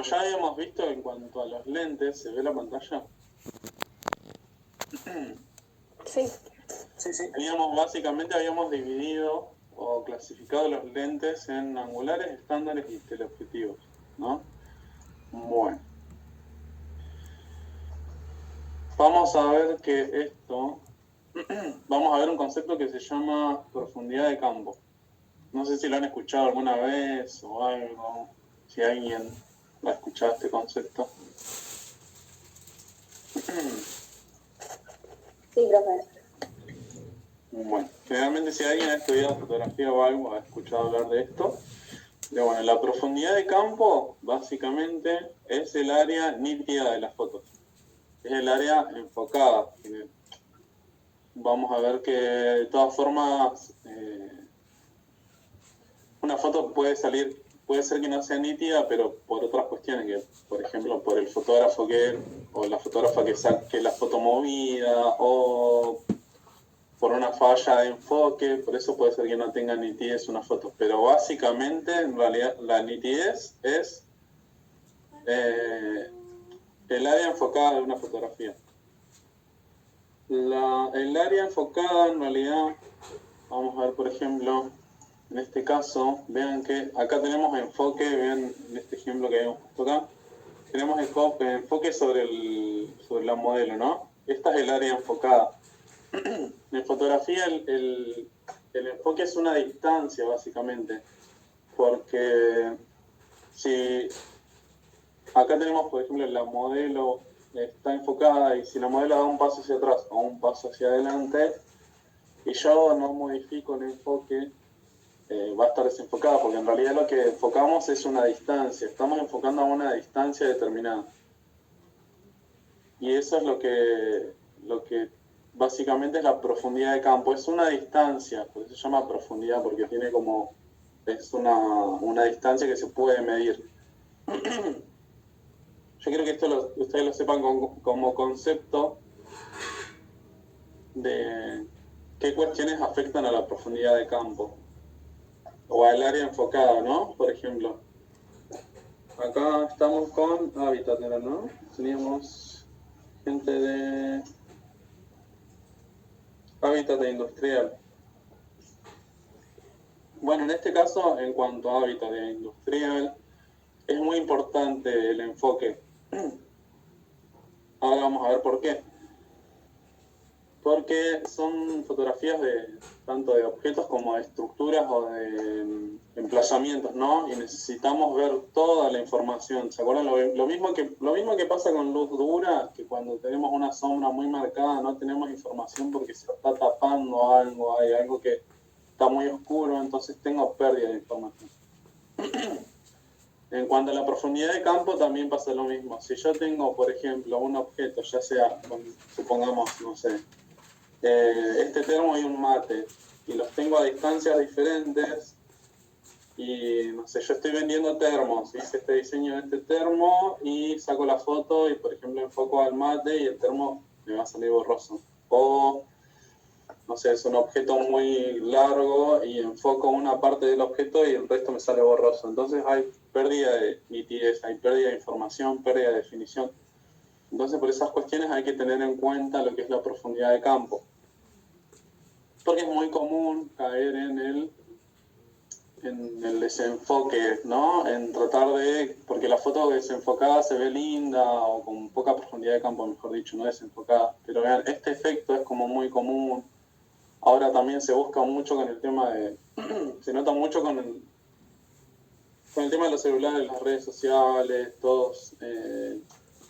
ya habíamos visto, en cuanto a los lentes, ¿se ve la pantalla? Sí. Básicamente habíamos dividido o clasificado los lentes en angulares, estándares y teleobjetivos, ¿no? Bueno. Vamos a ver que esto, vamos a ver un concepto que se llama profundidad de campo. No sé si lo han escuchado alguna vez o algo, si alguien ha escuchado este concepto. Sí, profe. Bueno, generalmente si alguien ha estudiado fotografía o algo, ha escuchado hablar de esto. Pero bueno, la profundidad de campo básicamente es el área nítida de las fotos. Es el área enfocada. Vamos a ver que de todas formas una foto puede ser que no sea nítida, pero por otras cuestiones, que por ejemplo por el fotógrafo o la fotógrafa que saque la foto movida, o por una falla de enfoque, por eso puede ser que no tenga nitidez una foto. Pero básicamente, en realidad, la nitidez es el área enfocada de una fotografía. El área enfocada, en realidad, vamos a ver, por ejemplo, en este caso, vean que acá tenemos enfoque, vean en este ejemplo que vemos acá, tenemos enfoque sobre la modelo, ¿no? Esta es el área enfocada. En fotografía el enfoque es una distancia, básicamente, porque si acá tenemos, por ejemplo, la modelo está enfocada y si la modelo da un paso hacia atrás o un paso hacia adelante y yo no modifico el enfoque, va a estar desenfocada, porque en realidad lo que enfocamos es una distancia, estamos enfocando a una distancia determinada. Y eso es lo que básicamente es la profundidad de campo, es una distancia, por eso se llama profundidad, porque es una distancia que se puede medir. Yo quiero que esto ustedes lo sepan como concepto de qué cuestiones afectan a la profundidad de campo o al área enfocada, ¿no? Por ejemplo, acá estamos con hábitat, ¿no? Teníamos gente de hábitat industrial. Bueno, en este caso, en cuanto a hábitat industrial, es muy importante el enfoque. Ahora vamos a ver por qué. Porque son fotografías tanto de objetos como de estructuras o de emplazamientos, ¿no? Y necesitamos ver toda la información. ¿Se acuerdan? Lo mismo que pasa con luz dura, que cuando tenemos una sombra muy marcada no tenemos información porque se está tapando algo, hay algo que está muy oscuro, entonces tengo pérdida de información. En cuanto a la profundidad de campo también pasa lo mismo. Si yo tengo, por ejemplo, un objeto, ya sea, supongamos, no sé, este termo y un mate, y los tengo a distancias diferentes, y no sé, yo estoy vendiendo termos, hice este diseño de este termo y saco la foto y por ejemplo enfoco al mate y el termo me va a salir borroso. O no sé, es un objeto muy largo y enfoco una parte del objeto y el resto me sale borroso. Entonces hay pérdida de nitidez, hay pérdida de información, pérdida de definición. Entonces por esas cuestiones hay que tener en cuenta lo que es la profundidad de campo. Porque es muy común caer en el desenfoque, ¿no? En tratar porque la foto desenfocada se ve linda o con poca profundidad de campo, mejor dicho, no desenfocada. Pero vean, este efecto es como muy común. Ahora también se busca mucho con el tema se nota mucho con el tema de los celulares, las redes sociales, todos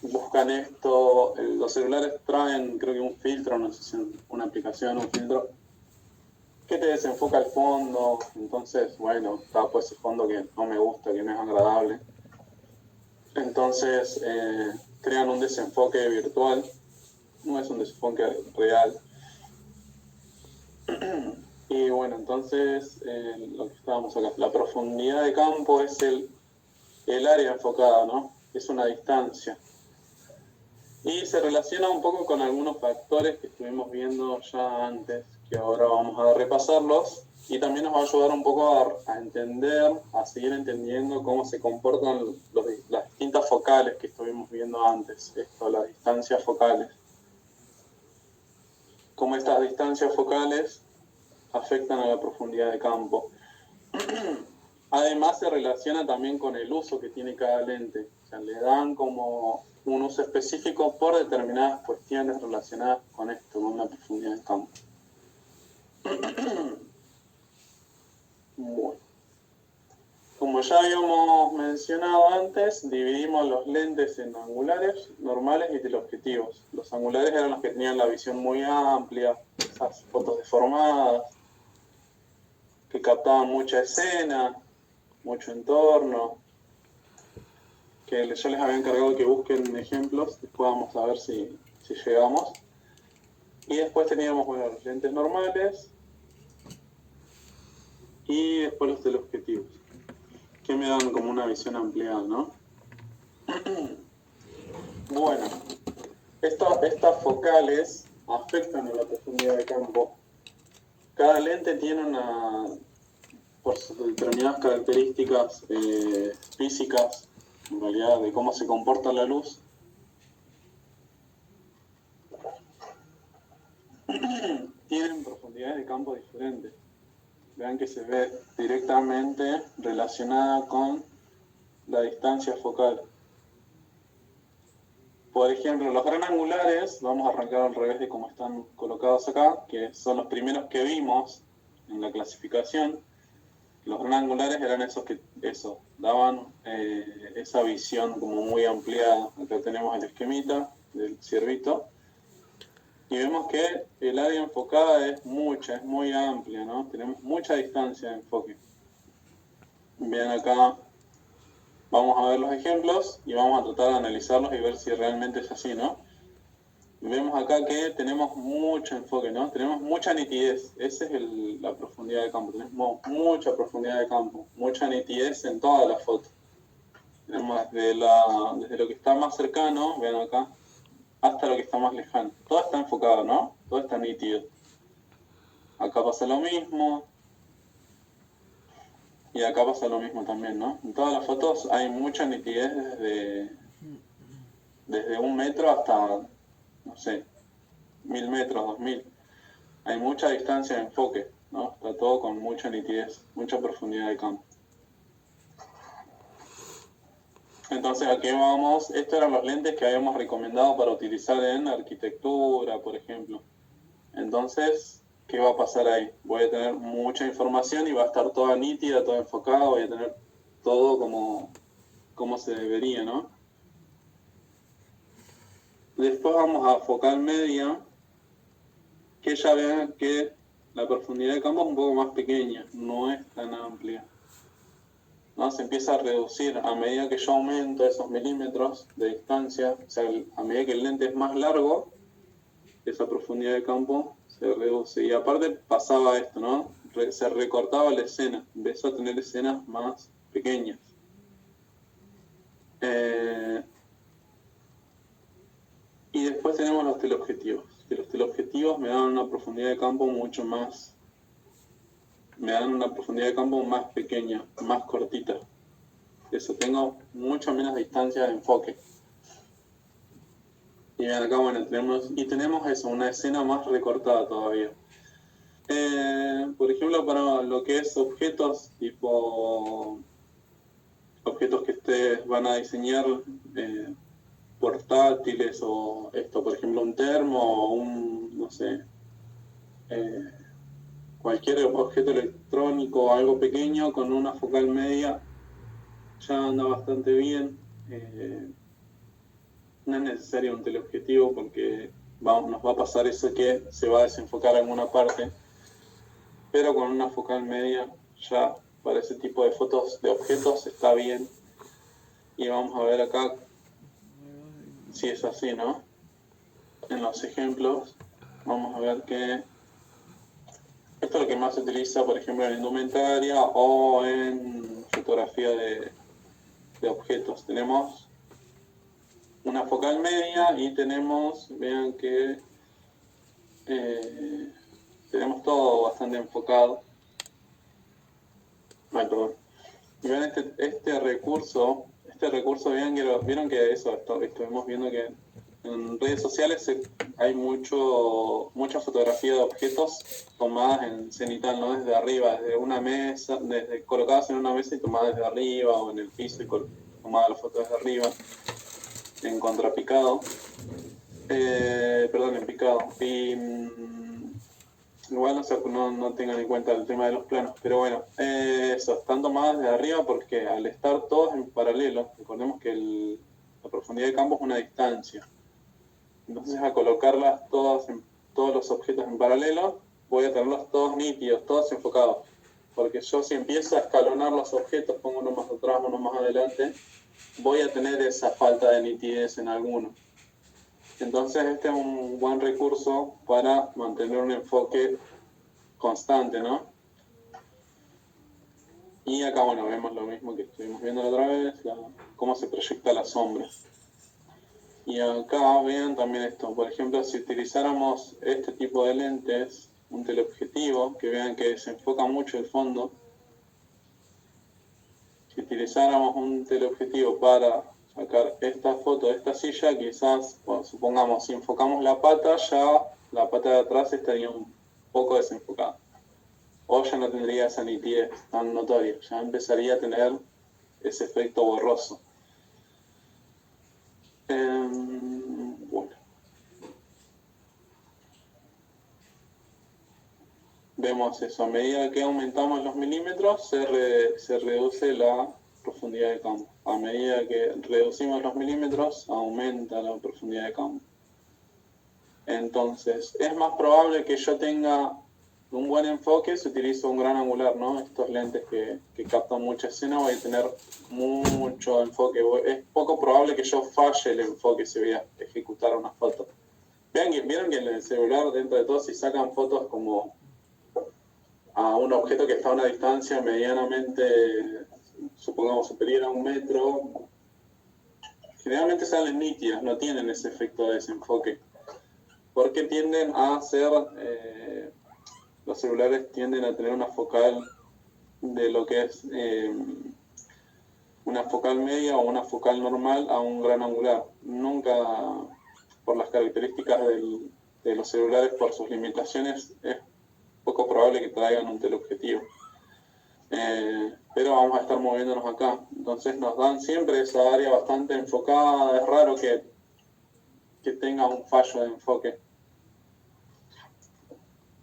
buscan esto. Los celulares traen, creo que un filtro, no sé si una aplicación, un filtro, que te desenfoca el fondo. Entonces, bueno, está pues ese fondo que no me gusta, que no es agradable. Entonces, crean un desenfoque virtual, no es un desenfoque real. Y bueno, entonces lo que estábamos acá, la profundidad de campo es el área enfocada, ¿no? Es una distancia. Y se relaciona un poco con algunos factores que estuvimos viendo ya antes, que ahora vamos a repasarlos. Y también nos va a ayudar un poco a entender, a seguir entendiendo cómo se comportan las distintas focales que estuvimos viendo antes, las distancias focales. Cómo estas distancias focales afectan a la profundidad de campo. Además se relaciona también con el uso que tiene cada lente. O sea, le dan como un uso específico por determinadas cuestiones relacionadas con esto, con la profundidad de campo. Bueno. Como ya habíamos mencionado antes, dividimos los lentes en angulares, normales y teleobjetivos. Los angulares eran los que tenían la visión muy amplia, esas fotos deformadas, que captaban mucha escena, mucho entorno, que yo les había encargado que busquen ejemplos, después vamos a ver si llegamos. Y después teníamos, bueno, los lentes normales y después los teleobjetivos, que me dan como una visión ampliada, ¿no? Bueno, estas focales afectan a la profundidad de campo. Cada lente tiene por sus determinadas características físicas, en realidad, de cómo se comporta la luz, tienen profundidades de campo diferentes. Vean que se ve directamente relacionada con la distancia focal. Por ejemplo, los gran angulares, vamos a arrancar al revés de cómo están colocados acá, que son los primeros que vimos en la clasificación. Los gran angulares eran esos que daban esa visión como muy ampliada. Acá tenemos el esquemita del ciervito. Y vemos que el área enfocada es muy amplia, ¿no? Tenemos mucha distancia de enfoque. Bien, acá vamos a ver los ejemplos y vamos a tratar de analizarlos y ver si realmente es así, ¿no? Vemos acá que tenemos mucho enfoque, ¿no? Tenemos mucha nitidez. Esa es la profundidad de campo. Tenemos mucha profundidad de campo, mucha nitidez en toda la foto. Tenemos desde lo que está más cercano, vean acá, hasta lo que está más lejano. Todo está enfocado, ¿no? Todo está nítido. Acá pasa lo mismo. Y acá pasa lo mismo también, ¿no? En todas las fotos hay mucha nitidez desde 1 metro hasta, no sé, 1000 metros, 2000. Hay mucha distancia de enfoque, ¿no? Está todo con mucha nitidez, mucha profundidad de campo. Entonces, ¿a qué vamos? Estos eran los lentes que habíamos recomendado para utilizar en arquitectura, por ejemplo. Entonces, ¿qué va a pasar ahí? Voy a tener mucha información y va a estar toda nítida, toda enfocada, voy a tener todo como se debería, ¿no? Después vamos a focal media, que ya vean que la profundidad de campo es un poco más pequeña, no es tan amplia, ¿no? Se empieza a reducir a medida que yo aumento esos milímetros de distancia, o sea, a medida que el lente es más largo, esa profundidad de campo se reduce. Y aparte pasaba esto, ¿no? Se recortaba la escena, empezó a tener escenas más pequeñas. Y después tenemos los teleobjetivos. Que los teleobjetivos me dan una profundidad de campo más pequeña, más cortita. Eso, tengo mucha menos distancia de enfoque. Y bien, acá, bueno, tenemos eso, una escena más recortada todavía. Por ejemplo, para lo que es objetos, tipo objetos que ustedes van a diseñar, portátiles o esto, por ejemplo, un termo o no sé, cualquier objeto electrónico o algo pequeño con una focal media ya anda bastante bien. No es necesario un teleobjetivo porque nos va a pasar eso que se va a desenfocar alguna parte, pero con una focal media ya para ese tipo de fotos de objetos está bien. Y vamos a ver acá si es así, ¿no? En los ejemplos vamos a ver que esto es lo que más se utiliza, por ejemplo, en indumentaria o en fotografía de objetos. Tenemos una focal media y vean que tenemos todo bastante enfocado. Ay, perdón. Y ven este recurso, vieron que eso, estuvimos viendo que en redes sociales hay mucha fotografía de objetos tomadas en cenital, ¿no? Desde arriba, desde una mesa, colocadas en una mesa y tomadas desde arriba o en el piso y tomadas las fotos desde arriba, en contrapicado. Perdón, en picado. Y igual no tengan en cuenta el tema de los planos, pero bueno, eso, están tomadas de arriba porque al estar todos en paralelo, recordemos que la profundidad de campo es una distancia. Entonces, al colocarlas todos los objetos en paralelo, voy a tenerlos todos nítidos, todos enfocados. Porque yo, si empiezo a escalonar los objetos, pongo uno más atrás, uno más adelante, voy a tener esa falta de nitidez en alguno. Entonces, este es un buen recurso para mantener un enfoque constante, ¿no? Y acá, bueno, vemos lo mismo que estuvimos viendo la otra vez, cómo se proyecta la sombra. Y acá vean también esto, por ejemplo, si utilizáramos este tipo de lentes, un teleobjetivo, que vean que se enfoca mucho el fondo. Si utilizáramos un teleobjetivo para sacar esta foto de esta silla, quizás, bueno, supongamos, si enfocamos la pata, ya la pata de atrás estaría un poco desenfocada. O ya no tendría esa nitidez tan notoria, ya empezaría a tener ese efecto borroso. Bueno. Vemos eso, a medida que aumentamos los milímetros, se reduce la profundidad de campo. A medida que reducimos los milímetros, aumenta la profundidad de campo. Entonces, es más probable que yo tenga un buen enfoque si utilizo un gran angular, ¿no? Estos lentes que captan mucha escena, voy a tener mucho enfoque. Es poco probable que yo falle el enfoque si voy a ejecutar una foto. Vieron que en el celular, dentro de todo, si sacan fotos como a un objeto que está a una distancia medianamente, supongamos, superior a 1 metro, generalmente salen nítidas, no tienen ese efecto de desenfoque. Porque tienden a ser, los celulares tienden a tener una focal de lo que es una focal media o una focal normal a un gran angular. Nunca, por las características de los celulares, por sus limitaciones, es poco probable que traigan un teleobjetivo. Pero vamos a estar moviéndonos acá. Entonces nos dan siempre esa área bastante enfocada. Es raro que tenga un fallo de enfoque.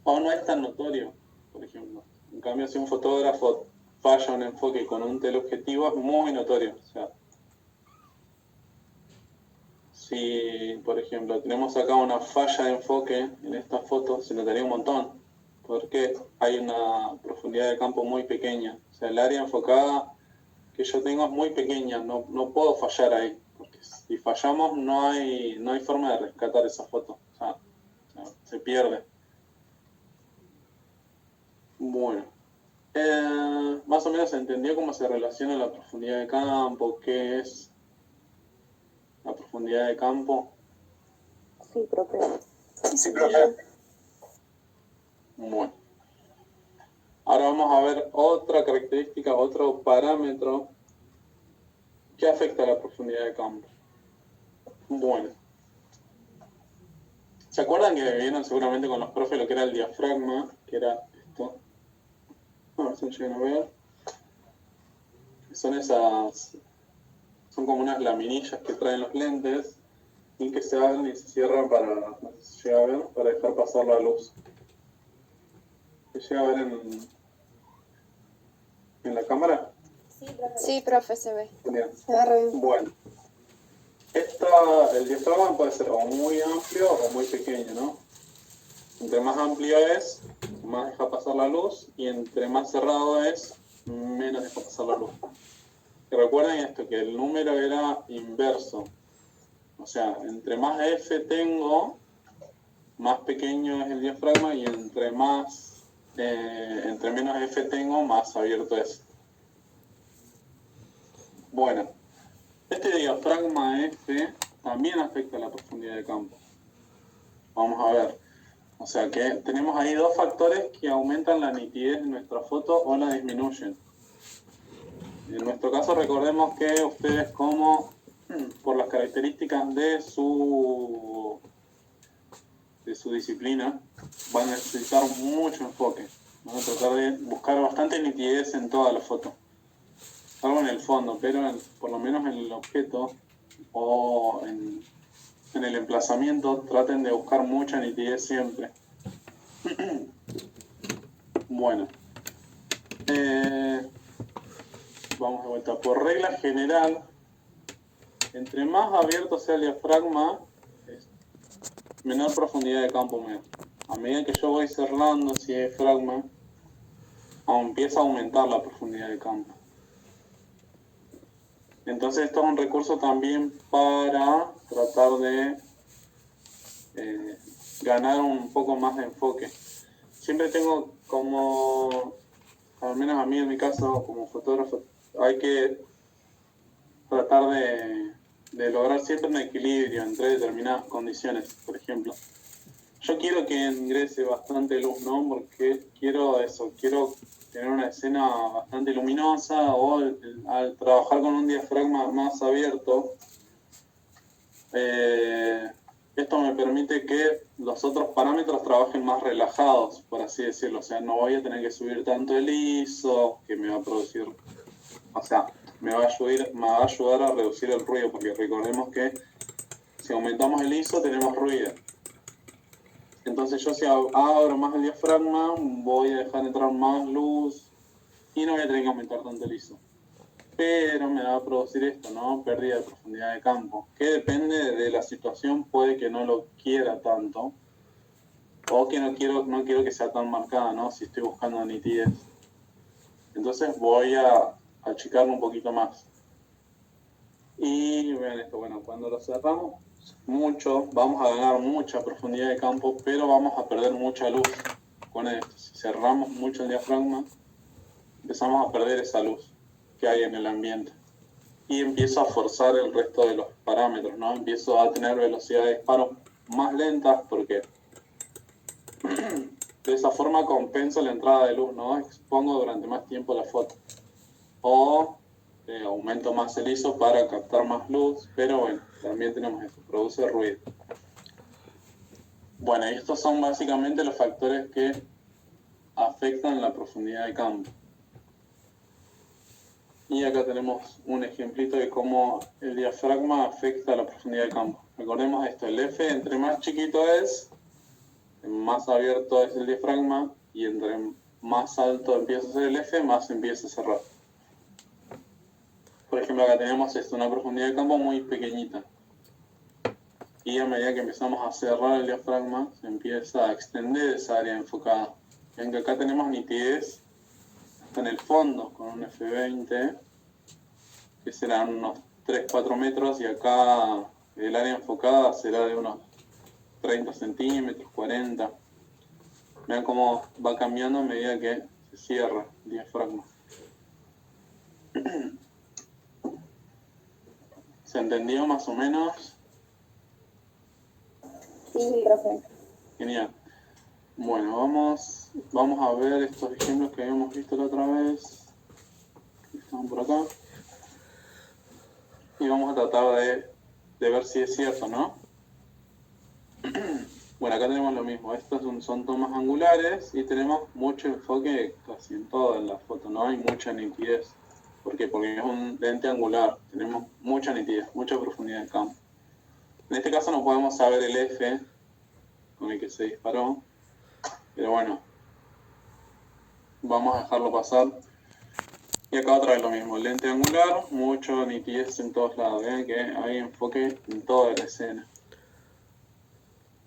O no es tan notorio, por ejemplo. En cambio, si un fotógrafo falla un enfoque con un teleobjetivo, es muy notorio. O sea, si, por ejemplo, tenemos acá una falla de enfoque en esta foto, se notaría un montón, porque hay una profundidad de campo muy pequeña. O sea, el área enfocada que yo tengo es muy pequeña, no puedo fallar ahí, porque si fallamos no hay forma de rescatar esa foto. O sea, se pierde. Bueno, más o menos se entendió cómo se relaciona la profundidad de campo, qué es la profundidad de campo. Sí, profe. Sí, profe. Bueno, ahora vamos a ver otra característica, otro parámetro que afecta a la profundidad de campo. Bueno, ¿se acuerdan que vieron seguramente con los profes lo que era el diafragma? Que era esto. A ver si me llegan a ver. Son como unas laminillas que traen los lentes y que se abren y se cierran para, no sé si llega a ver, para dejar pasar la luz. ¿Se llega a ver en la cámara? Sí, profe, se ve. Bien. Se ve re bien. Bueno, el diafragma puede ser o muy amplio o muy pequeño, ¿no? Entre más amplio es, más deja pasar la luz, y entre más cerrado es, menos deja pasar la luz. Y recuerden esto, que el número era inverso. O sea, entre más F tengo, más pequeño es el diafragma, y entre menos F tengo, más abierto es. Bueno, este diafragma F también afecta la profundidad de campo. Vamos a ver. O sea que tenemos ahí dos factores que aumentan la nitidez de nuestra foto o la disminuyen. En nuestro caso recordemos que ustedes como, por las características de su disciplina, van a necesitar mucho enfoque. Van a tratar de buscar bastante nitidez en toda la foto. Algo en el fondo, pero por lo menos en el objeto o en el emplazamiento traten de buscar mucha nitidez siempre. Bueno. Vamos de vuelta. Por regla general, entre más abierto sea el diafragma, menor profundidad de campo me da. A medida que yo voy cerrando ese diafragma, empieza a aumentar la profundidad de campo. Entonces esto es un recurso también para tratar de ganar un poco más de enfoque. Siempre tengo como, al menos a mí en mi caso, como fotógrafo, hay que tratar de lograr siempre un equilibrio entre determinadas condiciones. Por ejemplo, yo quiero que ingrese bastante luz, ¿no? Porque quiero tener una escena bastante luminosa, o al trabajar con un diafragma más abierto, esto me permite que los otros parámetros trabajen más relajados, por así decirlo. O sea, no voy a tener que subir tanto el ISO, que me va a producir, o sea, me va a ayudar a reducir el ruido, porque recordemos que si aumentamos el ISO tenemos ruido. Entonces yo si abro más el diafragma, voy a dejar entrar más luz y no voy a tener que aumentar tanto el ISO. Pero me va a producir esto, ¿no? Pérdida de profundidad de campo, que depende de la situación, puede que no lo quiera tanto, o que no quiero que sea tan marcada, ¿no? Si estoy buscando nitidez. Entonces voy a achicarlo un poquito más. Y vean esto, bueno, cuando lo cerramos mucho, vamos a ganar mucha profundidad de campo, pero vamos a perder mucha luz con esto. Si cerramos mucho el diafragma, empezamos a perder esa luz que hay en el ambiente. Y empiezo a forzar el resto de los parámetros, ¿no? Empiezo a tener velocidad de disparo más lentas porque de esa forma compenso la entrada de luz, ¿no? Expongo durante más tiempo la foto. O aumento más el ISO para captar más luz, pero bueno, también tenemos eso, produce ruido. Bueno, y estos son básicamente los factores que afectan la profundidad de campo. Y acá tenemos un ejemplito de cómo el diafragma afecta la profundidad de campo. Recordemos esto, el F entre más chiquito es, más abierto es el diafragma, y entre más alto empieza a ser el F, más empieza a cerrar. Por ejemplo, acá tenemos una profundidad de campo muy pequeñita. Y a medida que empezamos a cerrar el diafragma, se empieza a extender esa área enfocada. Ven que acá tenemos nitidez en el fondo con un F20, que serán unos 3-4 metros, y acá el área enfocada será de unos 30 centímetros, 40. Vean cómo va cambiando a medida que se cierra el diafragma. ¿Se entendió más o menos? Sí, profe. Genial. Bueno, vamos a ver estos ejemplos que habíamos visto la otra vez. Están por acá. Y vamos a tratar de ver si es cierto, ¿no? Bueno, acá tenemos lo mismo. Estos son tomas angulares y tenemos mucho enfoque casi en toda la foto, ¿no? Hay mucha nitidez. ¿Por qué? Porque es un lente angular. Tenemos mucha nitidez, mucha profundidad de campo. En este caso no podemos saber el F con el que se disparó, pero bueno, vamos a dejarlo pasar. Y acá otra vez lo mismo, lente angular, mucho nitidez en todos lados. Vean que hay enfoque en toda la escena.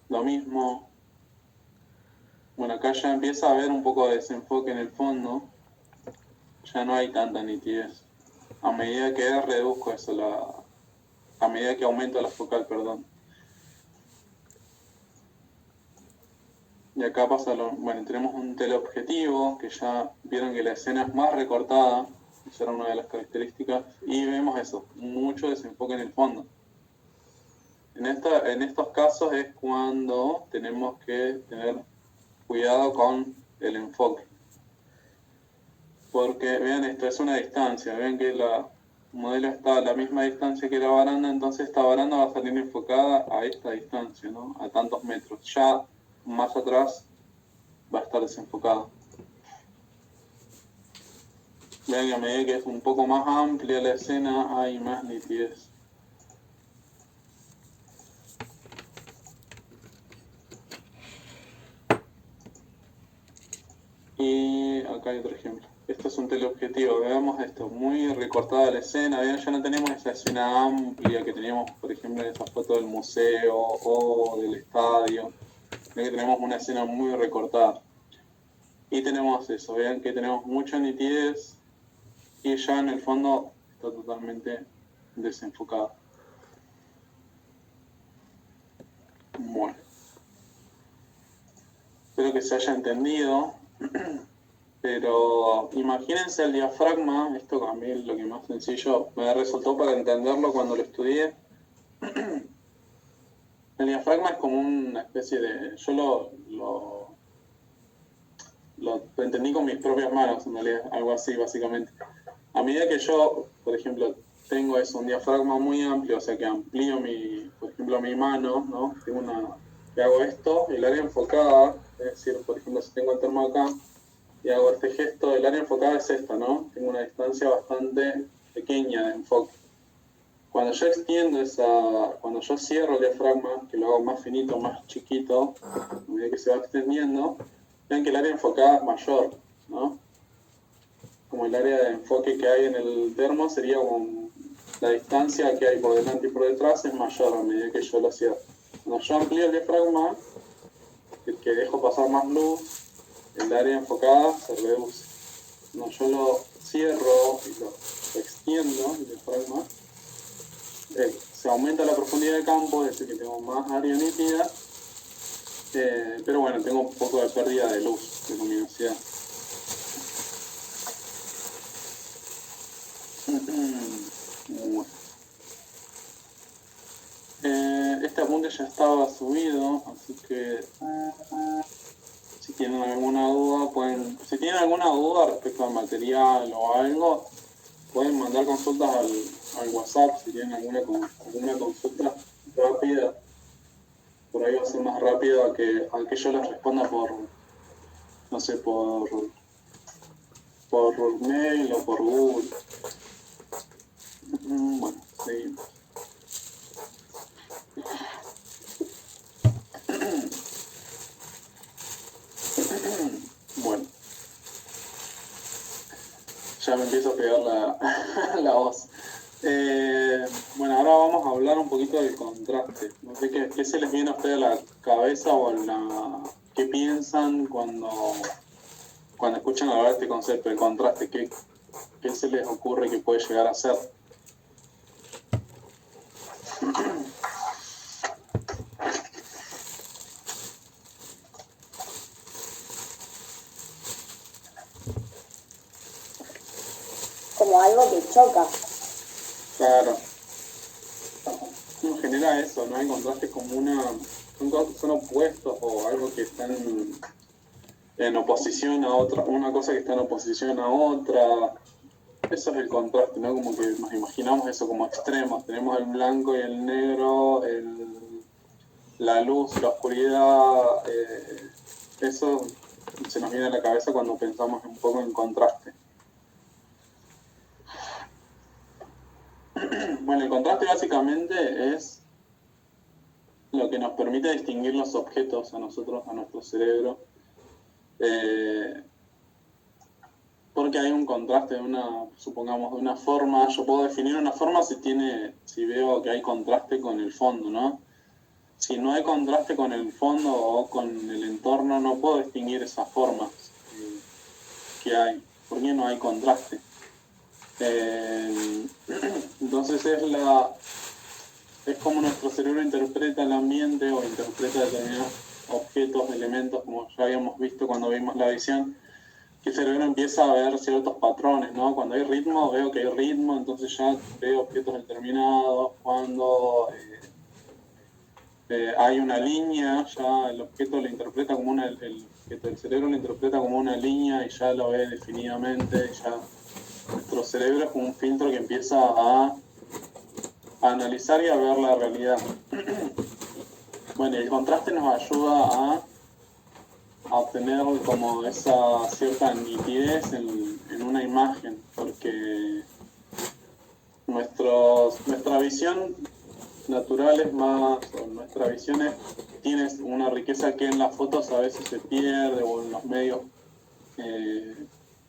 Lo mismo. Bueno, acá ya empieza a haber un poco de desenfoque en el fondo. Ya no hay tanta nitidez. A medida que reduzco eso, a medida que aumento la focal, perdón. Y acá pasa bueno, tenemos un teleobjetivo, que ya vieron que la escena es más recortada, esa era una de las características, y vemos eso, mucho desenfoque en el fondo. En estos casos es cuando tenemos que tener cuidado con el enfoque. Porque vean, esto es una distancia, vean que la modelo está a la misma distancia que la baranda, entonces esta baranda va a salir enfocada a esta distancia, ¿no? A tantos metros. Ya más atrás va a estar desenfocada. Vean que a medida que es un poco más amplia la escena, hay más nitidez. Y acá hay otro ejemplo. Esto es un teleobjetivo. Veamos esto, muy recortada la escena. Vean, ya no tenemos esa escena amplia que teníamos, por ejemplo, en esa foto del museo o del estadio. Vean que tenemos una escena muy recortada. Y tenemos eso, vean que tenemos mucha nitidez y ya en el fondo está totalmente desenfocado. Bueno, espero que se haya entendido. Pero imagínense el diafragma, esto a mí es lo que más sencillo me resultó para entenderlo cuando lo estudié. El diafragma es como una especie de... Yo lo entendí con mis propias manos, en realidad, algo así básicamente. A medida que yo, por ejemplo, tengo eso, un diafragma muy amplio, o sea que amplío por ejemplo, mi mano, ¿no? Que hago esto, el área enfocada, es decir, por ejemplo, si tengo el termo acá, y hago este gesto, el área enfocada es esta, ¿no? Tengo una distancia bastante pequeña de enfoque. Cuando yo cuando yo cierro el diafragma, que lo hago más finito, más chiquito, a medida que se va extendiendo, ven que el área enfocada es mayor, ¿no? Como el área de enfoque que hay en el termo sería como la distancia que hay por delante y por detrás es mayor a medida que yo lo cierro. Cuando yo amplío el diafragma, que dejo pasar más luz, el área enfocada se reduce. Cuando yo lo cierro y lo extiendo, el diafragma, se aumenta la profundidad de campo, es decir, que tengo más área nítida, pero bueno, tengo un poco de pérdida de luz, de luminosidad. Bueno. Este apunte ya estaba subido, así que si tienen alguna duda si tienen alguna duda respecto al material o algo, pueden mandar consultas al WhatsApp si tienen alguna consulta rápida. Por ahí va a ser más rápido a que yo les responda no sé, por mail o por Google. Bueno, seguimos. Bueno, ya me empiezo a pegar la voz. Bueno, ahora vamos a hablar un poquito del contraste. No sé qué se les viene a ustedes a la cabeza qué piensan cuando escuchan hablar de este concepto de contraste. ¿Qué se les ocurre que puede llegar a ser? Como algo que choca. Claro. No genera eso, ¿no? Hay contrastes como son cosas que son opuestos o algo que están en oposición a otra, una cosa que está en oposición a otra. Eso es el contraste, ¿no? Como que nos imaginamos eso como extremos. Tenemos el blanco y el negro, la luz, la oscuridad. Eso se nos viene a la cabeza cuando pensamos un poco en contraste. Bueno, el contraste básicamente es lo que nos permite distinguir los objetos a nosotros, a nuestro cerebro. Porque hay un contraste supongamos, de una forma. Yo puedo definir una forma si veo que hay contraste con el fondo, ¿no? Si no hay contraste con el fondo o con el entorno, no puedo distinguir esas formas que hay. ¿Por qué no hay contraste? Entonces es como nuestro cerebro interpreta el ambiente o interpreta determinados objetos, elementos, como ya habíamos visto cuando vimos la visión, que el cerebro empieza a ver ciertos patrones, ¿no? Cuando hay ritmo, veo que hay ritmo, entonces ya veo objetos determinados. Cuando hay una línea, ya el objeto lo interpreta como el cerebro lo interpreta como una línea y ya lo ve definidamente, ya nuestro cerebro es como un filtro que empieza a analizar y a ver la realidad. Bueno, el contraste nos ayuda a obtener como esa cierta nitidez en una imagen, porque nuestra visión natural es más, o nuestra visión tiene una riqueza que en las fotos a veces se pierde, o en los medios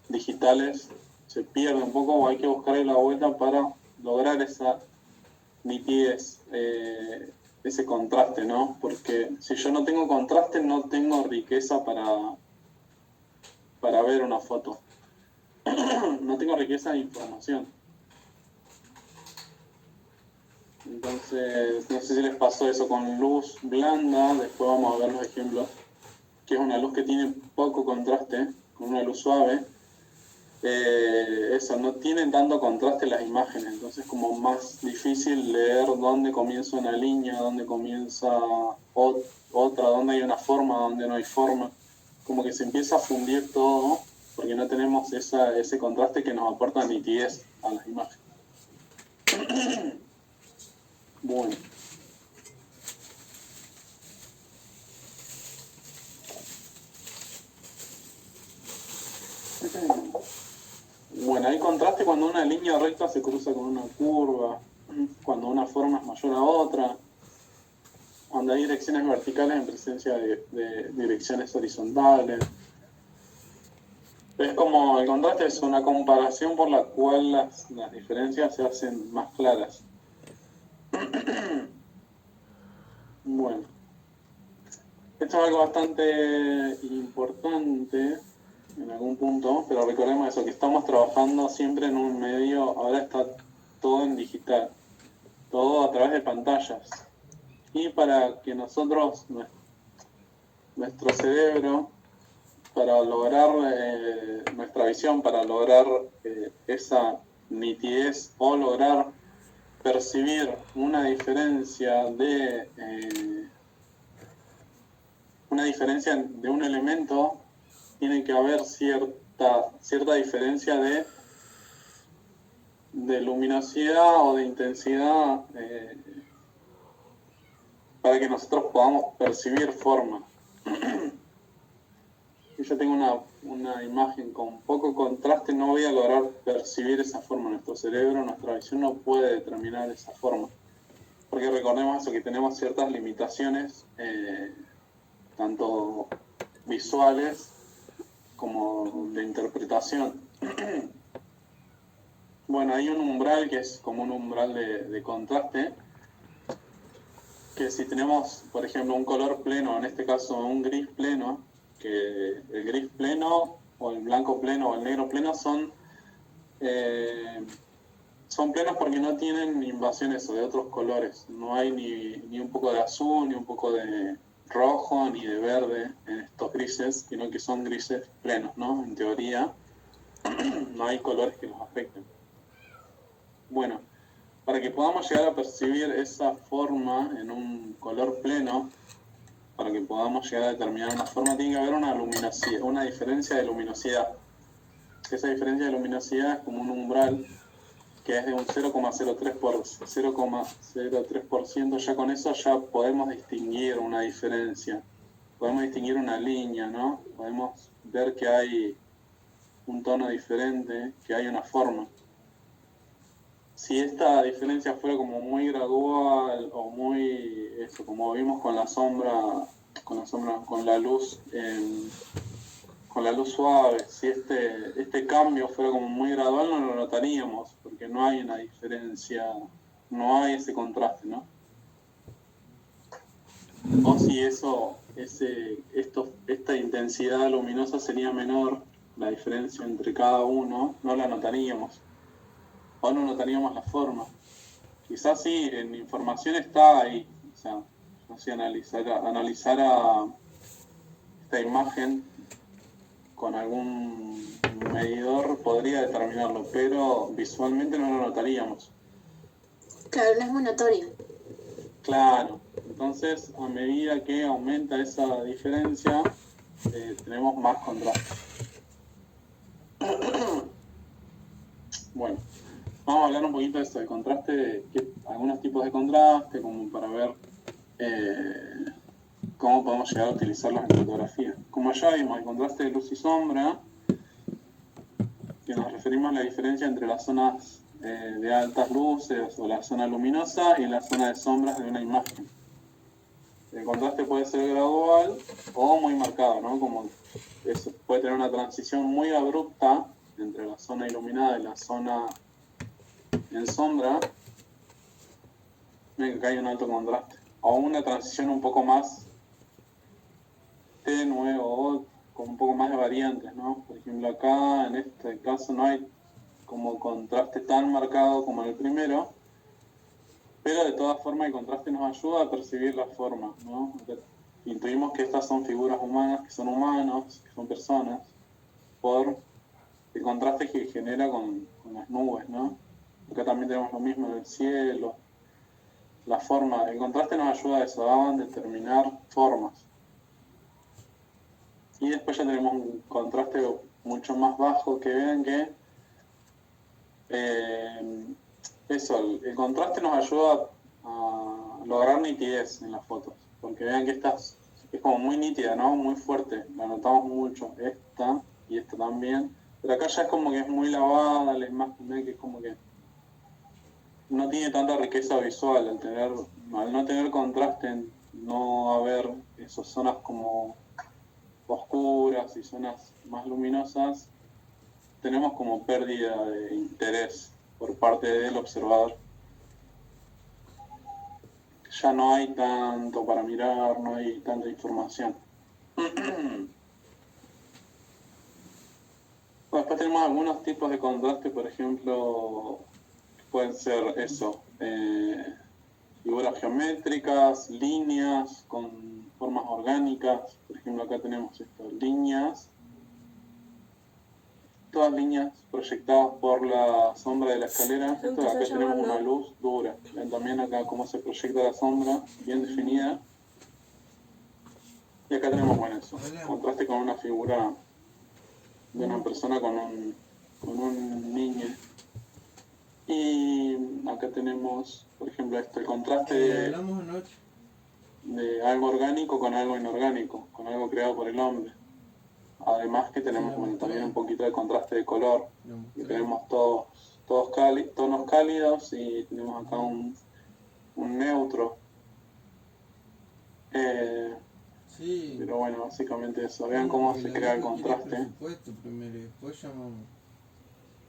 digitales se pierde un poco, o hay que buscarle la vuelta para lograr esa nitidez, ese contraste, ¿no? Porque si yo no tengo contraste, no tengo riqueza para ver una foto. No tengo riqueza de información. Entonces, no sé si les pasó eso con luz blanda, después vamos a ver los ejemplos, que es una luz que tiene poco contraste, con una luz suave. Eso, no tienen tanto contraste las imágenes, entonces es como más difícil leer dónde comienza una línea, dónde comienza otra, dónde hay una forma, dónde no hay forma. Como que se empieza a fundir todo, porque no tenemos ese contraste que nos aporta nitidez a las imágenes. Bueno. Bueno, hay contraste cuando una línea recta se cruza con una curva, cuando una forma es mayor a otra, cuando hay direcciones verticales en presencia de direcciones horizontales. Es como el contraste es una comparación por la cual las diferencias se hacen más claras. Bueno, esto es algo bastante importante en algún punto, pero recordemos eso, que estamos trabajando siempre en un medio, ahora está todo en digital, todo a través de pantallas. Y para que nosotros, nuestro cerebro, para lograr nuestra visión, para lograr esa nitidez o lograr percibir una diferencia de un elemento, tiene que haber cierta diferencia de luminosidad o de intensidad para que nosotros podamos percibir forma. Si yo tengo una imagen con poco contraste, no voy a lograr percibir esa forma. Nuestro cerebro, nuestra visión no puede determinar esa forma. Porque recordemos eso, que tenemos ciertas limitaciones, tanto visuales como de interpretación. Bueno, hay un umbral que es como un umbral de contraste, que si tenemos, por ejemplo, un color pleno, en este caso un gris pleno, que el gris pleno o el blanco pleno o el negro pleno son plenos porque no tienen invasiones de otros colores. No hay ni un poco de azul, ni un poco de rojo, ni de verde en estos grises, sino que son grises plenos, ¿no? En teoría, no hay colores que los afecten. Bueno, para que podamos llegar a percibir esa forma en un color pleno, para que podamos llegar a determinar una forma, tiene que haber una diferencia de luminosidad. Esa diferencia de luminosidad es como un umbral que es de un 0,03%, ya con eso ya podemos distinguir una diferencia, podemos distinguir una línea, ¿no? Podemos ver que hay un tono diferente, que hay una forma. Si esta diferencia fuera como muy gradual o muy, como vimos con la sombra, con la luz suave, si este cambio fuera como muy gradual, no lo notaríamos, porque no hay una diferencia, no hay ese contraste, ¿no? O si esta intensidad luminosa sería menor, la diferencia entre cada uno, no la notaríamos, o no notaríamos la forma. Quizás sí, en información está ahí, o sea, si analizara esta imagen con algún medidor podría determinarlo, pero visualmente no lo notaríamos. Claro, no es muy notorio. Claro, Entonces, a medida que aumenta esa diferencia, tenemos más contraste. Bueno, vamos a hablar un poquito de esto, de contraste, algunos tipos de contraste, como para ver cómo podemos llegar a utilizarlos en fotografía. Como ya vimos, el contraste de luz y sombra, que nos referimos a la diferencia entre las zonas de altas luces o la zona luminosa y la zona de sombras de una imagen. El contraste puede ser gradual o muy marcado, ¿no? Como eso, puede tener una transición muy abrupta entre la zona iluminada y la zona en sombra. Miren que hay un alto contraste. O una transición un poco más tenue o con un poco más de variantes, ¿no? Por ejemplo, acá en este caso no hay como contraste tan marcado como en el primero, pero de todas formas el contraste nos ayuda a percibir la forma, ¿no? Intuimos que estas son figuras humanas, que son humanos, que son personas, por el contraste que genera con las nubes, ¿no? Acá también tenemos lo mismo en el cielo, la forma. El contraste nos ayuda a eso, a determinar formas. Y después ya tenemos un contraste mucho más bajo, que vean que eso, el contraste nos ayuda a lograr nitidez en las fotos, porque vean que esta es como muy nítida, ¿no? Muy fuerte, la notamos mucho, esta y esta también, pero acá ya es como que es muy lavada la imagen, ¿no? Que es como que no tiene tanta riqueza visual, al no tener contraste, no haber esas zonas como oscuras y zonas más luminosas, tenemos como pérdida de interés por parte del observador. Ya no hay tanto para mirar, no hay tanta información. Después tenemos algunos tipos de contraste, por ejemplo, que pueden ser eso, figuras geométricas, líneas con formas orgánicas. Por ejemplo, acá tenemos estas líneas, todas líneas proyectadas por la sombra de la escalera. Esto de acá tenemos una luz dura. Ven también acá cómo se proyecta la sombra, bien definida. Y acá tenemos, bueno, eso, contraste con una figura de una persona con un niño. Y acá tenemos, por ejemplo, esto, el contraste de algo orgánico con algo inorgánico, con algo creado por el hombre. Además que tenemos también un poquito de contraste de color, que tenemos tonos cálidos y tenemos acá un neutro. Pero bueno, básicamente eso. Vean cómo se crea el contraste.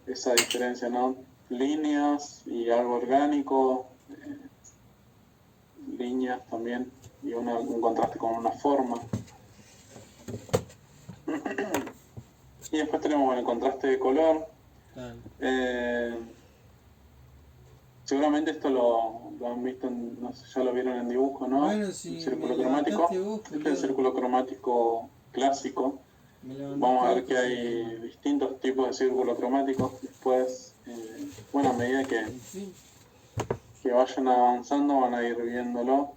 Esa diferencia, ¿no? Líneas y algo orgánico, líneas también, y un contraste con una forma. Y después tenemos, bueno, el contraste de color. Seguramente esto lo han visto, no sé, ya lo vieron en dibujo, ¿no? Bueno, si el círculo cromático. Este es el círculo cromático clásico. Vamos a ver que hay distintos tipos de círculos cromáticos. Después, bueno, a medida que vayan avanzando van a ir viéndolo.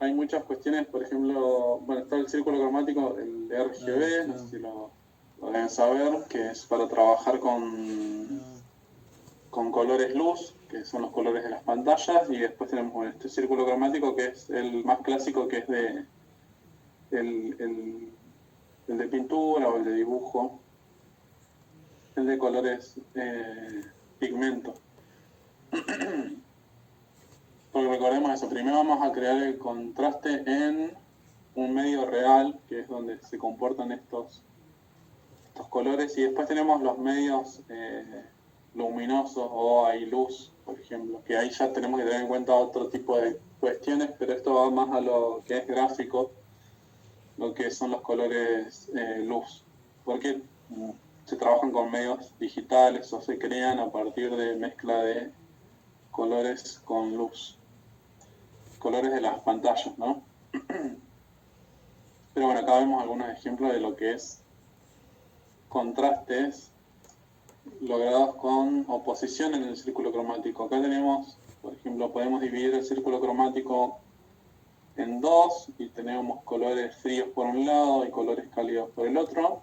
Hay muchas cuestiones, por ejemplo, bueno, está el círculo cromático, el RGB, no sé si lo deben saber, que es para trabajar con colores luz, que son los colores de las pantallas, y después tenemos, bueno, este círculo cromático, que es el más clásico, que es el de pintura o el de dibujo, el de colores pigmento. Porque recordemos eso, primero vamos a crear el contraste en un medio real, que es donde se comportan estos colores, y después tenemos los medios luminosos o hay luz, por ejemplo, que ahí ya tenemos que tener en cuenta otro tipo de cuestiones, pero esto va más a lo que es gráfico, lo que son los colores luz, porque se trabajan con medios digitales o se crean a partir de mezcla de colores con luz, colores de las pantallas, ¿no? Pero bueno, acá vemos algunos ejemplos de lo que es contrastes logrados con oposición en el círculo cromático. Acá tenemos, Por ejemplo, podemos dividir el círculo cromático en dos y tenemos colores fríos por un lado y colores cálidos por el otro.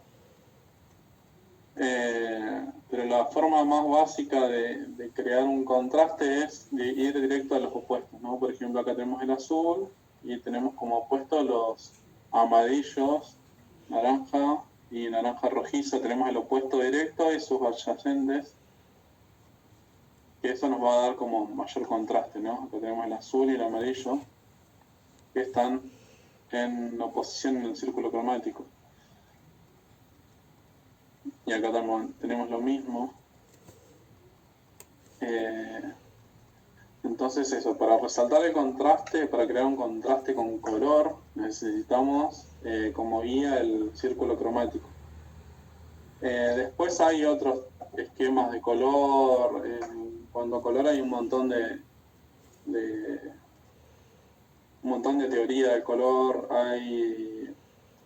Pero la forma más básica de crear un contraste es de ir directo a los opuestos, ¿no? Por ejemplo, acá tenemos el azul y tenemos como opuestos los amarillos, naranja y naranja rojizo. Tenemos el opuesto directo y sus adyacentes, que eso nos va a dar como mayor contraste, ¿no? Acá tenemos el azul y el amarillo, que están en oposición en el círculo cromático. Y acá tenemos lo mismo. Entonces eso, para resaltar el contraste, para crear un contraste con color, necesitamos como guía el círculo cromático. Después hay otros esquemas de color. Cuando color hay un montón de teoría del color. Hay,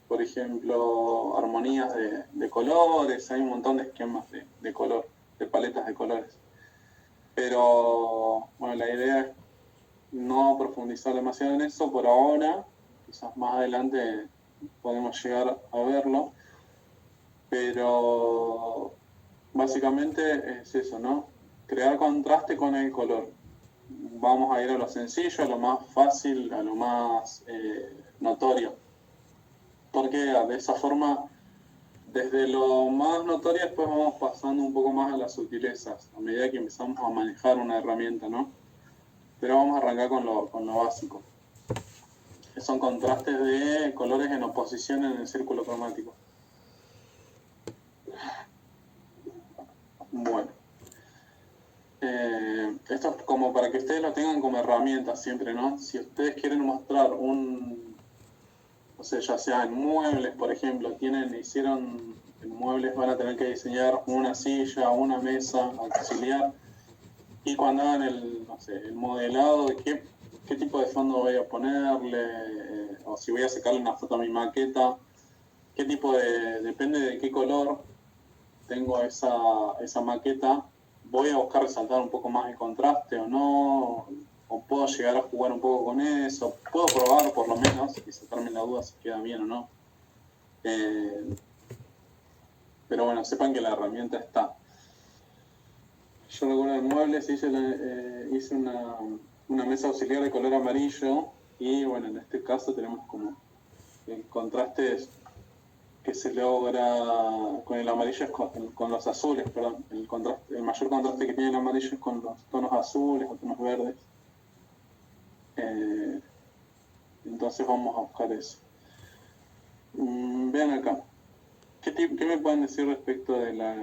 por ejemplo, armonías de colores. Hay un montón de esquemas de color, de paletas de colores. Pero bueno, la idea es no profundizar demasiado en eso por ahora. Quizás más adelante podemos llegar a verlo. Pero básicamente es eso, ¿no? Crear contraste con el color. Vamos a ir a lo sencillo, a lo más fácil, a lo más notorio. Porque de esa forma, desde lo más notorio, después vamos pasando un poco más a las sutilezas, a medida que empezamos a manejar una herramienta, ¿no? Pero vamos a arrancar con lo básico, que son contrastes de colores en oposición en el círculo cromático. Bueno, esto es como para que ustedes lo tengan como herramienta siempre, ¿no? Si ustedes quieren mostrar no sé, ya sea en muebles, por ejemplo, hicieron en muebles, van a tener que diseñar una silla, una mesa auxiliar, y cuando hagan el modelado de qué tipo de fondo voy a ponerle, o si voy a sacarle una foto a mi maqueta, depende de qué color tengo esa maqueta, voy a buscar resaltar un poco más el contraste o no, o puedo llegar a jugar un poco con eso, puedo probar por lo menos y sacarme la duda si queda bien o no. Pero bueno, sepan que la herramienta está. Yo recuerdo en muebles hice una mesa auxiliar de color amarillo y bueno, en este caso tenemos como el contraste que se logra con el amarillo es con los azules, perdón. El mayor contraste que tiene el amarillo es con los tonos azules o tonos verdes. Entonces vamos a buscar eso. Vean acá. ¿Qué me pueden decir respecto de la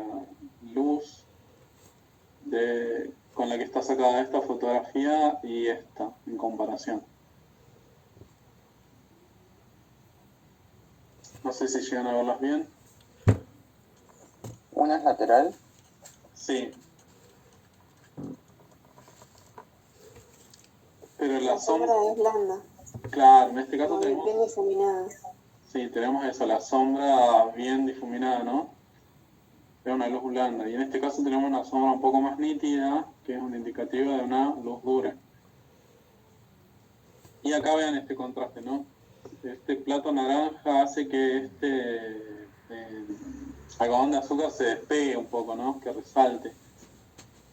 luz con la que está sacada esta fotografía y esta en comparación? No sé si llegan a verlas bien. ¿Una es lateral? Sí. Pero La sombra es blanda. Claro, en este caso tenemos... bien difuminada. Sí, tenemos eso, la sombra bien difuminada, ¿no? Es una luz blanda. Y en este caso tenemos una sombra un poco más nítida, que es un indicativo de una luz dura. Y acá vean este contraste, ¿no? Este plato naranja hace que este algodón de azúcar se despegue un poco, ¿no? Que resalte.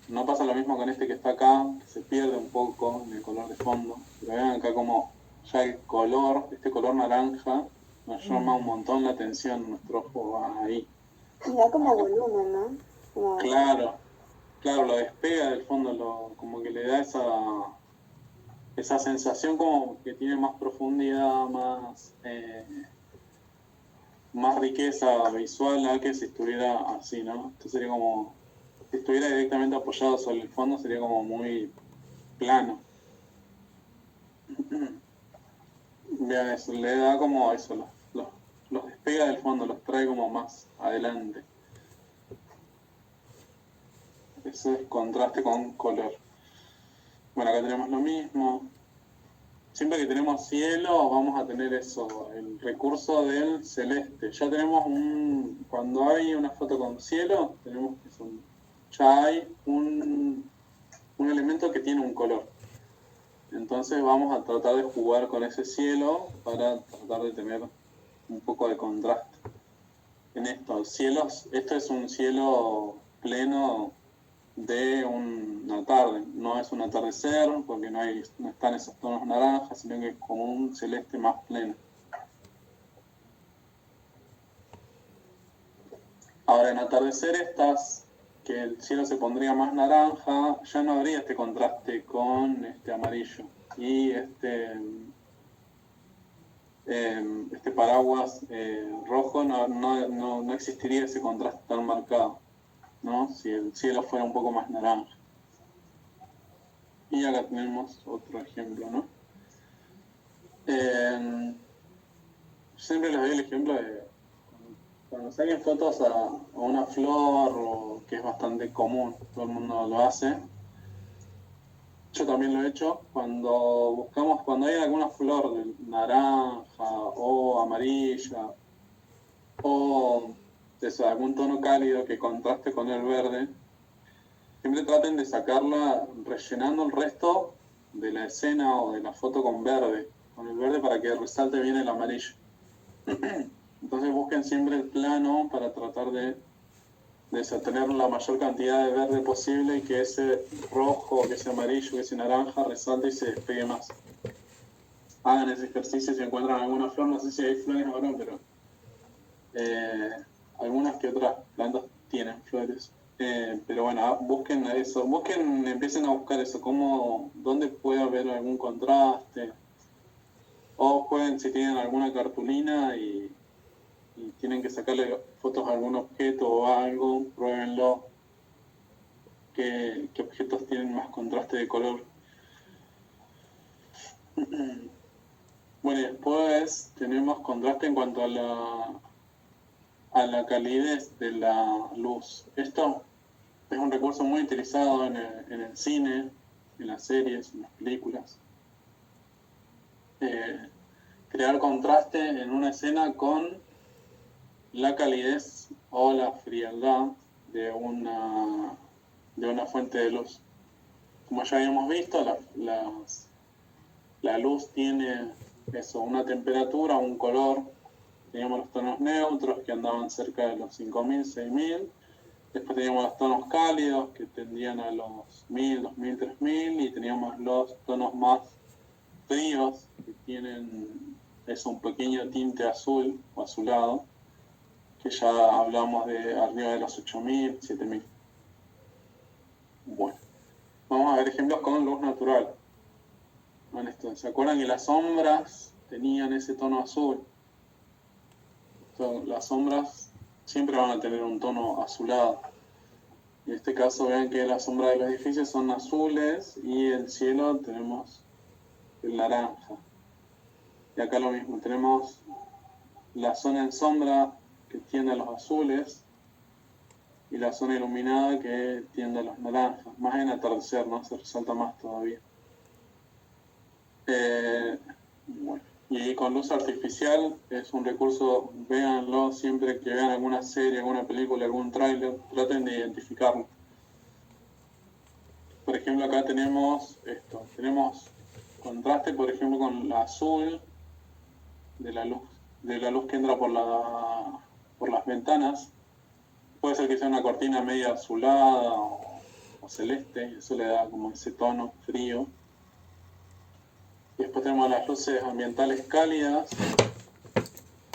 No pasa lo mismo con este que está acá, que se pierde un poco en el color de fondo. Pero vean acá como ya el color, este color naranja, nos llama un montón la atención, nuestro ojo va ahí. Y da como volumen, ¿no? Como... Claro, lo despega del fondo, como que le da esa sensación como que tiene más profundidad, más riqueza visual a que si estuviera así, ¿no? Esto sería como, si estuviera directamente apoyado sobre el fondo, sería como muy plano. Vean eso, le da como eso, los despega del fondo, los trae como más adelante. Ese es contraste con color. Bueno, acá tenemos lo mismo. Siempre que tenemos cielo, vamos a tener eso, el recurso del celeste. Ya tenemos cuando hay una foto con cielo, tenemos que ya hay un elemento que tiene un color. Entonces vamos a tratar de jugar con ese cielo para tratar de tener un poco de contraste. En estos cielos, esto es un cielo pleno de una tarde, no es un atardecer porque no están esos tonos naranjas, sino que es como un celeste más pleno. Ahora en atardecer que el cielo se pondría más naranja, ya no habría este contraste con este amarillo y este paraguas rojo no existiría ese contraste tan marcado, ¿no? Si el cielo fuera un poco más naranja. Y acá tenemos otro ejemplo, ¿no? Siempre les doy el ejemplo de cuando salen fotos a una flor, que es bastante común, todo el mundo lo hace. Yo también lo he hecho. Cuando hay alguna flor de naranja o amarilla o algún tono cálido que contraste con el verde, siempre traten de sacarla rellenando el resto de la escena o de la foto con el verde para que resalte bien el amarillo. Entonces busquen siempre el plano para tratar de tener la mayor cantidad de verde posible y que ese rojo, que ese amarillo, que ese naranja resalte y se despegue más. Hagan ese ejercicio si encuentran alguna flor, no sé si hay flores ahora, pero algunas que otras plantas tienen flores. Pero bueno, busquen eso, empiecen a buscar eso, dónde puede haber algún contraste, o pueden, si tienen alguna cartulina y tienen que sacarle fotos a algún objeto o algo, pruébenlo, qué objetos tienen más contraste de color. Bueno, y después tenemos contraste en cuanto a la calidez de la luz. Esto es un recurso muy utilizado en el cine, en las series, en las películas. Crear contraste en una escena con la calidez o la frialdad de una fuente de luz. Como ya habíamos visto, la luz tiene una temperatura, un color. Teníamos los tonos neutros que andaban cerca de los 5000, 6000. Después teníamos los tonos cálidos que tendían a los 1000, 2000, 3000. Y teníamos los tonos más fríos que tienen un pequeño tinte azul o azulado, que ya hablamos de arriba de los 8000, 7000. Bueno, vamos a ver ejemplos con luz natural. ¿Se acuerdan que las sombras tenían ese tono azul? Entonces, las sombras siempre van a tener un tono azulado. En este caso vean que las sombras de los edificios son azules y el cielo tenemos el naranja. Y acá lo mismo, tenemos la zona en sombra que tiende a los azules y la zona iluminada que tiende a los naranjas. Más en atardecer, ¿no? Se resalta más todavía. Bueno, y con luz artificial es un recurso, véanlo siempre que vean alguna serie, alguna película, algún tráiler, traten de identificarlo. Por ejemplo, acá tenemos contraste, por ejemplo, con la azul de la luz que entra por las ventanas. Puede ser que sea una cortina media azulada o celeste, y eso le da como ese tono frío. Y después tenemos las luces ambientales cálidas.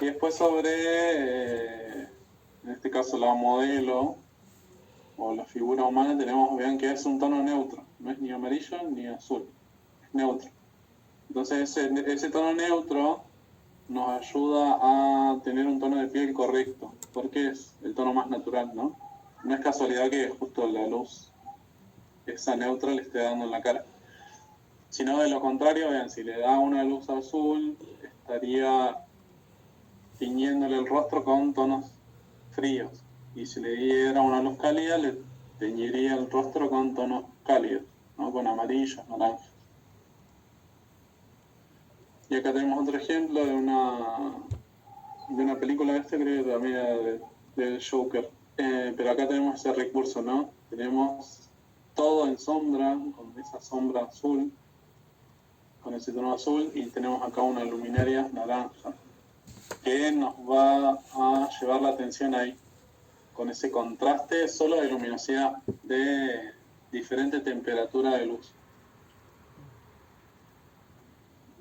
Y después en este caso la modelo o la figura humana, vean que es un tono neutro. No es ni amarillo ni azul, es neutro. Entonces ese tono neutro nos ayuda a tener un tono de piel correcto, porque es el tono más natural, ¿no? No es casualidad que justo la luz, esa neutra, le esté dando en la cara. Sino de lo contrario, vean, si le da una luz azul, estaría tiñéndole el rostro con tonos fríos. Y si le diera una luz cálida, le teñiría el rostro con tonos cálidos, ¿no? Con amarillos, naranjas. Y acá tenemos otro ejemplo de una película creo que también de Joker. Pero acá tenemos ese recurso, ¿no? Tenemos todo en sombra, con esa sombra azul. con ese tono azul, y tenemos acá una luminaria naranja, que nos va a llevar la atención ahí, con ese contraste solo de luminosidad, de diferente temperatura de luz.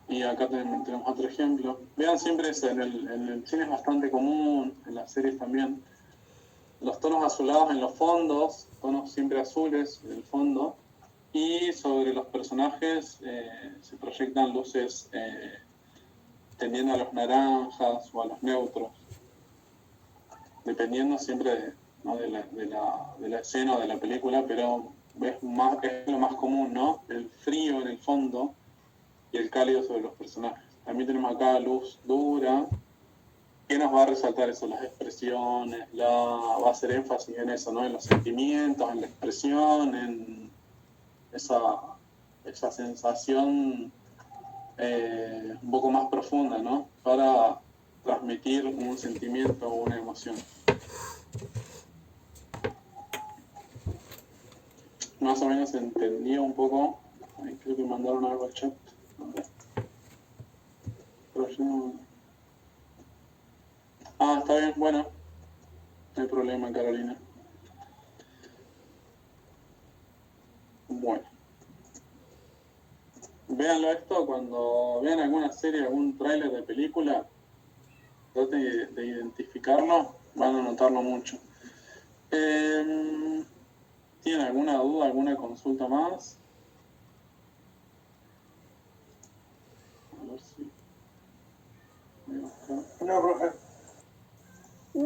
Y acá tenemos otro ejemplo. Vean siempre eso, en el cine es bastante común, en las series también. Los tonos azulados en los fondos, tonos siempre azules en el fondo, y sobre los personajes se proyectan luces tendiendo a los naranjas o a los neutros, dependiendo siempre de la escena o de la película, pero es lo más común, ¿no? El frío en el fondo y el cálido sobre los personajes. También tenemos acá luz dura, que nos va a resaltar eso, las expresiones, va a hacer énfasis en eso, ¿no? En los sentimientos, en la expresión, en esa sensación un poco más profunda, ¿no? Para transmitir un sentimiento o una emoción. Más o menos entendía un poco. Ay, creo que mandaron algo al chat. Pero yo no... Ah, está bien, bueno. No hay problema, Carolina. Bueno. Véanlo esto cuando vean alguna serie, algún tráiler de película, traten de identificarlo, van a notarlo mucho. ¿Tienen alguna duda, alguna consulta más? A ver si... No, profe.